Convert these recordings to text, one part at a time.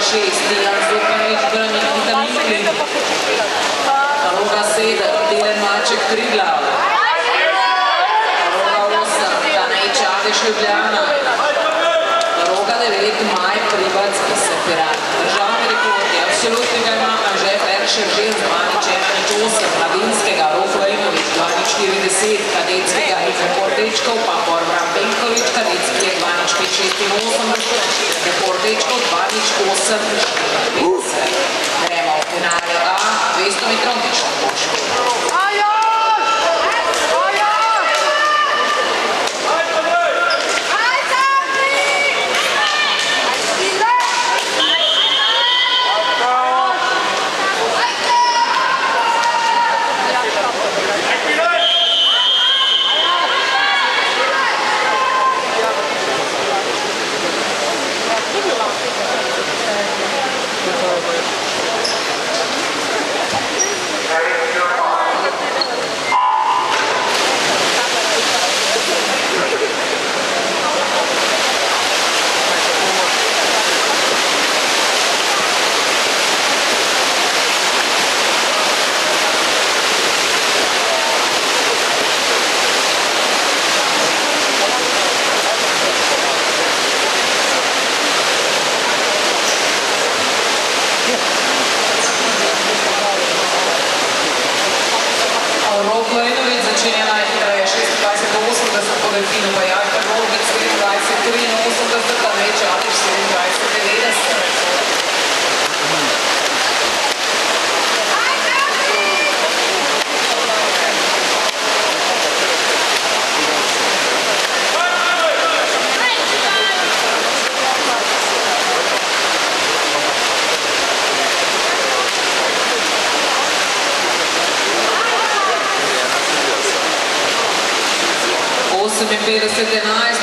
6, Tijan Zupanič, Branik Vitamini, naloga 7, Delen Maček Triglav, naloga 8, Tanej Čadež Ljubljana, naloga 9, Maj Pribac Sepirat. Državni rekord je absolutnega ima Anže Peršer Žel, Zmanič 8, Mladinskega Rok Lejmovič 42, kadetskega rekord dečkov pa Borbran Benkovič, kadetski je 85, rekord dečkov 8, gremo v finale A, 200 metrov tično poško.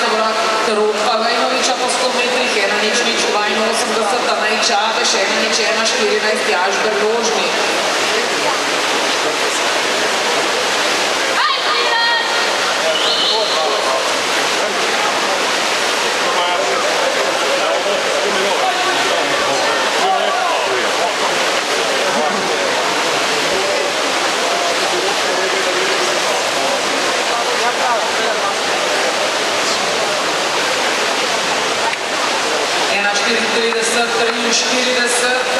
Obrat Roka Vejnoviča po 100 metrih, 1:82, Tanej Čadež, 1:14, Jaž Berložnik.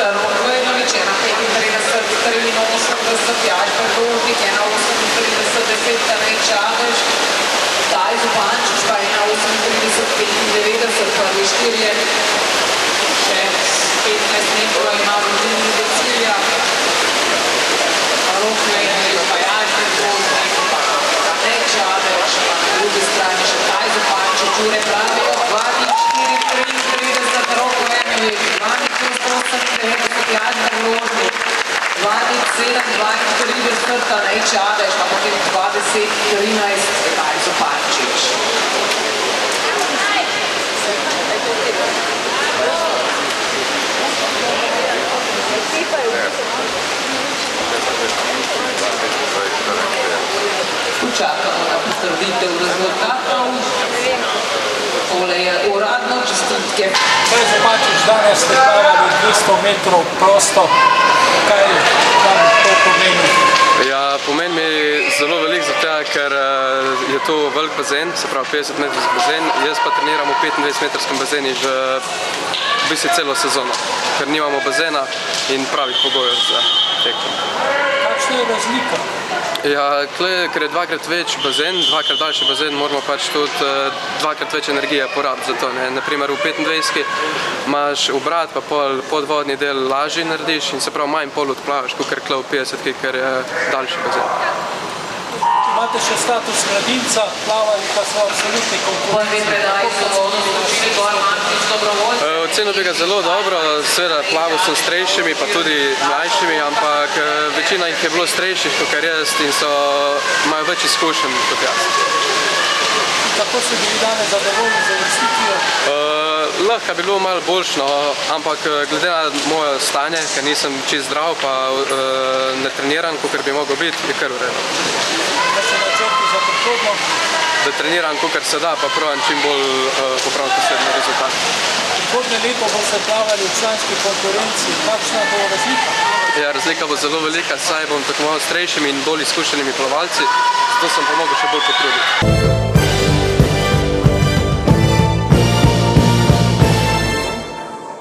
Rok Vejnovič, 1:35, Jaž Berložnik, 1:38, Tanej Čadež, Taj Zupančič pa 1:38, prvi štirje, še 15 metrov ima vodilni do cilja. Rok Vejnovič pa Jaž Berložnik, Tanej Čadež, pa na drugi strani še Taj Zupančič, ure pravijo 2:4:33, Rok Vejnovič, 2:38, Jaž Berložnik, 2:7:32, Tanej Čadež, pa potem 2:10:13, Taj Zupančič. Počakamo na potrditev rezultatov. Tole je uradno, čestitke. Taj Zupančič, danes ste plavali 200 metrov prosto. Kaj vam to pomeni? Ja, pomeni mi zelo veliko, zato ker je to velik bazen, se pravi 50 metrov bazen. Jaz pa treniram v 25-metrskem bazenu že v bistvu celo sezono, ker nimamo bazena in pravih pogojev za tekmo. Kakšna je razlika? Ja, ker je dvakrat več bazen, dvakrat daljši bazen, moramo pač tudi dvakrat več energije porabiti za to. Naprimer v 25 imaš obrat, pa podvodni del lažji narediš in se pravi manj pol odplavaš, kot ker v 50, ker je daljši bazen. Imate še status mladinca, plavali pa so absolutni konkurenci. Ocenil bi ga zelo dobro, seveda plaval sem s starejšimi, pa tudi mlajšimi, ampak večina jih je bilo starejših kot jaz in imajo več izkušenj kot jaz. Kako ste bili danes zadovoljni z uvrstitvijo? Lahko bi bilo malo boljšno, ampak glede na moje stanje, ker nisem čist zdrav, pa ne treniran, kakor bi mogel biti, je kar v redu. Kaj so načrti za prihodnjo? Da treniram, kakor se da, pa probam čim bolj popraviti posebni rezultat. prihodnje leto boste plavali v članski konkurenci. Kakšna bo razlika? Ja, razlika bo zelo velika, saj bom tekmoval s starejšimi in bolj izkušenimi plavalci, zato sem pa mogel še bolj potruditi.